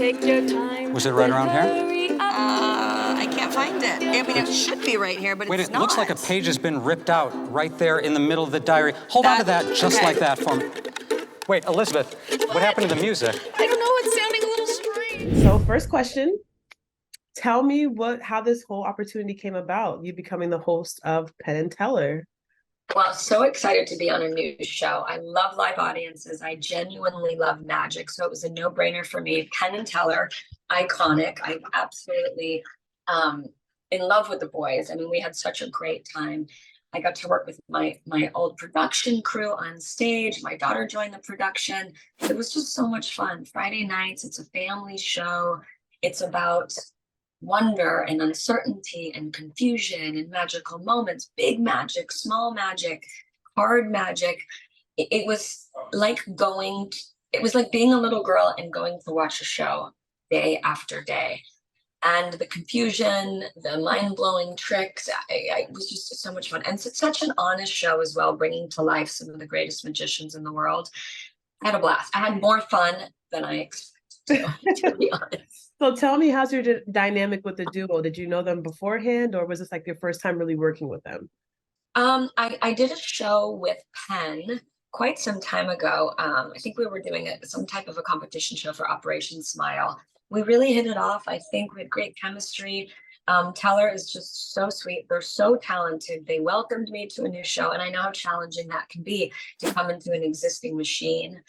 Take your time. Was it right around here? I can't find it. I mean, it should be right here, but Wait, it's it not. looks like a page has been ripped out right there in the middle of the diary. Hold on to that just like that for me. Wait, Elizabeth, what happened to the music? I don't know, it's sounding a little strange. So first question, tell me how this whole opportunity came about, you becoming the host of PENN TELLER. Well, so excited to be on a new show. I love live audiences. I genuinely love magic. So it was a no-brainer for me. PENN TELLER, iconic. I'm absolutely in love with the boys. I mean, we had such a great time. I got to work with my old production crew on stage. My daughter joined the production. It was just so much fun. Friday nights, it's a family show. It's about wonder and uncertainty and confusion and magical moments, big magic, small magic, hard magic. It was like being a little girl and going to watch a show day after day. And the confusion, the mind-blowing tricks, it was just so much fun. And it's such an honest show as well, bringing to life some of the greatest magicians in the world. I had a blast. I had more fun than I expected to be honest. So tell me, how's your dynamic with the duo? Did you know them beforehand, or was this like your first time really working with them? I did a show with Penn quite some time ago. I think we were doing some type of a competition show for Operation Smile. We really hit it off. I think we had great chemistry. Teller is just so sweet. They're so talented. They welcomed me to a new show, and I know how challenging that can be to come into an existing machine.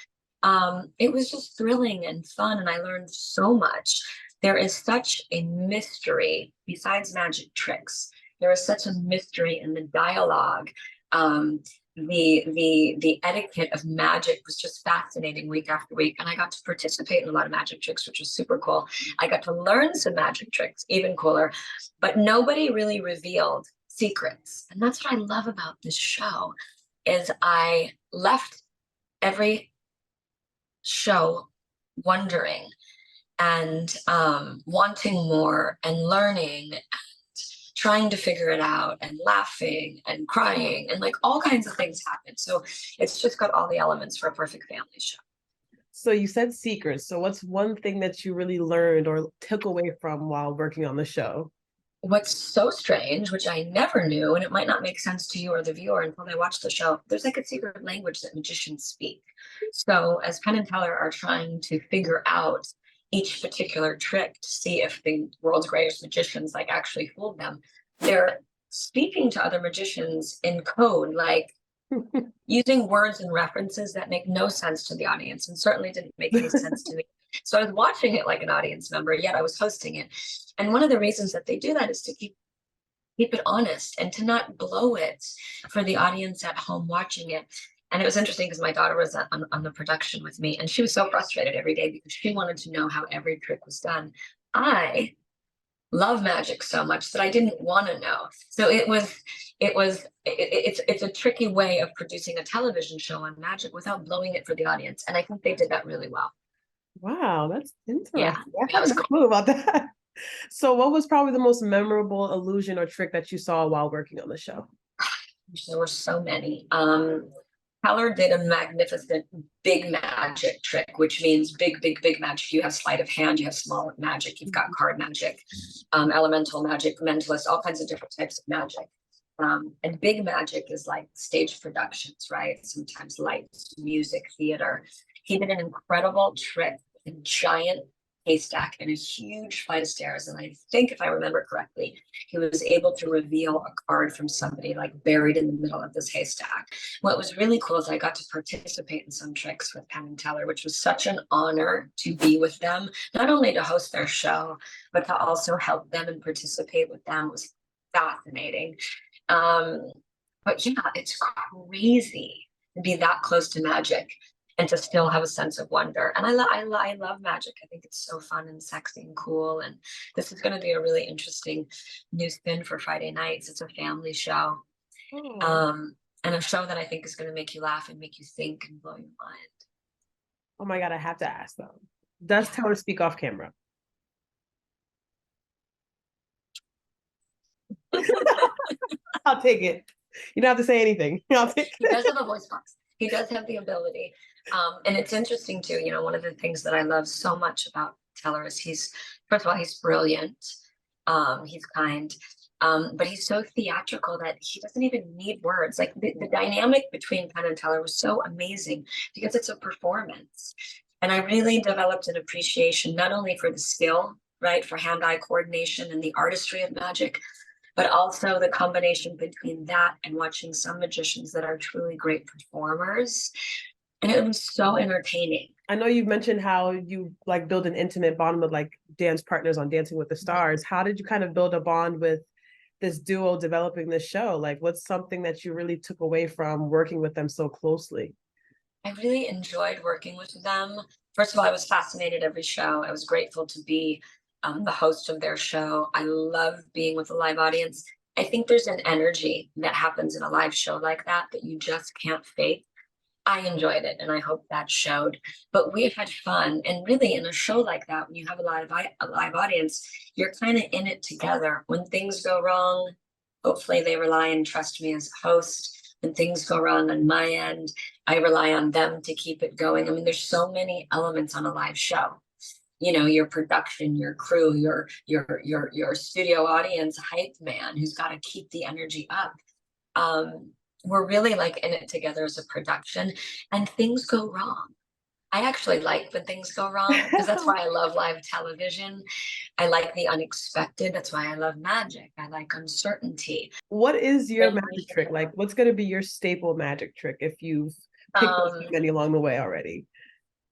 It was just thrilling and fun, and I learned so much. There is such a mystery besides magic tricks. There is such a mystery in the dialogue. The etiquette of magic was just fascinating week after week, and I got to participate in a lot of magic tricks, which was super cool. I got to learn some magic tricks, even cooler, but nobody really revealed secrets. And that's what I love about this show, is I left every show wondering and wanting more and learning and trying to figure it out and laughing and crying and like all kinds of things happen. So it's just got all the elements for a perfect family show. So you said secrets. So what's one thing that you really learned or took away from while working on the show? What's so strange, which I never knew, and it might not make sense to you or the viewer until they watch the show, there's like a secret language that magicians speak. So as Penn and Teller are trying to figure out each particular trick to see if the world's greatest magicians like actually fooled them, they're speaking to other magicians in code, like using words and references that make no sense to the audience and certainly didn't make any sense to me. So I was watching it like an audience member, yet I was hosting it. And one of the reasons that they do that is to keep it honest and to not blow it for the audience at home watching it. And it was interesting because my daughter was on the production with me, and she was so frustrated every day because she wanted to know how every trick was done. I love magic so much that I didn't want to know. So it's a tricky way of producing a television show on magic without blowing it for the audience. And I think they did that really well. Wow, that's interesting. Yeah, I was cool about that. So what was probably the most memorable illusion or trick that you saw while working on the show? There were so many. Teller did a magnificent big magic trick, which means big magic. You have sleight of hand, you have small magic, you've got card magic, elemental magic, mentalist, all kinds of different types of magic. And big magic is like stage productions, right? Sometimes lights, music, theater. He did an incredible trick, a giant haystack and a huge flight of stairs. And I think if I remember correctly, he was able to reveal a card from somebody like buried in the middle of this haystack. What was really cool is I got to participate in some tricks with Penn and Teller, which was such an honor to be with them, not only to host their show, but to also help them and participate with them. It was fascinating. But yeah, it's crazy to be that close to magic and to still have a sense of wonder. And I love magic. I think it's so fun and sexy and cool. And this is going to be a really interesting new spin for Friday nights. It's a family show. And a show that I think is going to make you laugh and make you think and blow your mind. Oh my God, I have to ask though. Does Teller speak off camera? I'll take it. You don't have to say anything. I'll take it. He does have a voice box. He does have the ability. And it's interesting too, you know, one of the things that I love so much about Teller is first of all, he's brilliant. He's kind. But he's so theatrical that he doesn't even need words. Like the dynamic between Penn and Teller was so amazing because it's a performance. And I really developed an appreciation not only for the skill, right, for hand-eye coordination and the artistry of magic, but also the combination between that and watching some magicians that are truly great performers. And it was so entertaining. I know you mentioned how you like build an intimate bond with like dance partners on Dancing with the Stars. How did you kind of build a bond with this duo developing this show? Like, what's something that you really took away from working with them so closely? I really enjoyed working with them. First of all, I was fascinated every show. I was grateful to be the host of their show. I love being with a live audience. I think there's an energy that happens in a live show like that you just can't fake. I enjoyed it, and I hope that showed. But we had fun, and really, in a show like that, when you have a live audience, you're kind of in it together. When things go wrong, hopefully they rely and trust me as a host. When things go wrong on my end, I rely on them to keep it going. I mean, there's so many elements on a live show. You know, your production, your crew, your studio audience hype man who's got to keep the energy up. We're really like in it together as a production, and things go wrong. I actually like when things go wrong because that's why I love live television. I like the unexpected. That's why I love magic. I like uncertainty. What is your magic trick? Like, what's going to be your staple magic trick if you've picked up so many along the way already?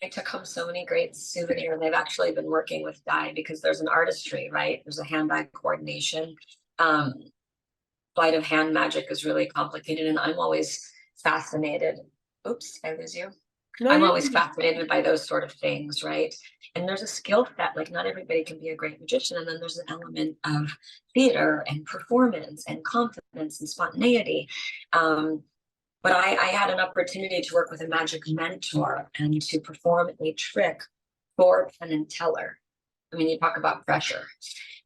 I took home so many great souvenirs. They've actually been working with dye because there's an artistry, right? There's a hand-eye coordination. Sleight of hand magic is really complicated, and I'm always fascinated. Oops, did I lose you? No, I'm always fascinated by those sort of things, right? And there's a skill set, like not everybody can be a great magician. And then there's an element of theater and performance and confidence and spontaneity. But I had an opportunity to work with a magic mentor and to perform a trick for Penn Teller. I mean, you talk about pressure.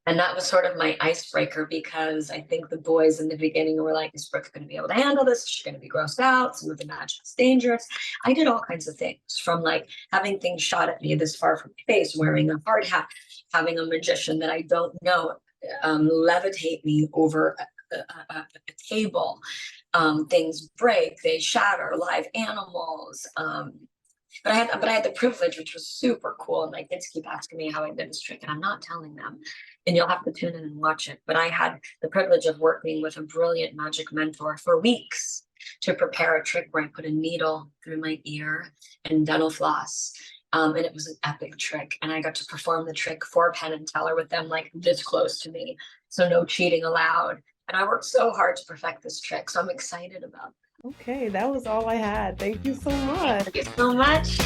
And that was sort of my icebreaker because I think the boys in the beginning were like, is Brooke going to be able to handle this? Is she going to be grossed out? Some of the magic is dangerous. I did all kinds of things, from like having things shot at me this far from my face, wearing a hard hat, having a magician that I don't know levitate me over a table. Things break, they shatter, live animals. But I had the privilege, which was super cool. And my kids keep asking me how I did this trick, and I'm not telling them. And you'll have to tune in and watch it. But I had the privilege of working with a brilliant magic mentor for weeks to prepare a trick where I put a needle through my ear and dental floss. And it was an epic trick. And I got to perform the trick for Penn Teller with them like this close to me. So no cheating allowed. And I worked so hard to perfect this trick. So I'm excited about it. Okay, that was all I had. Thank you so much. Thank you so much.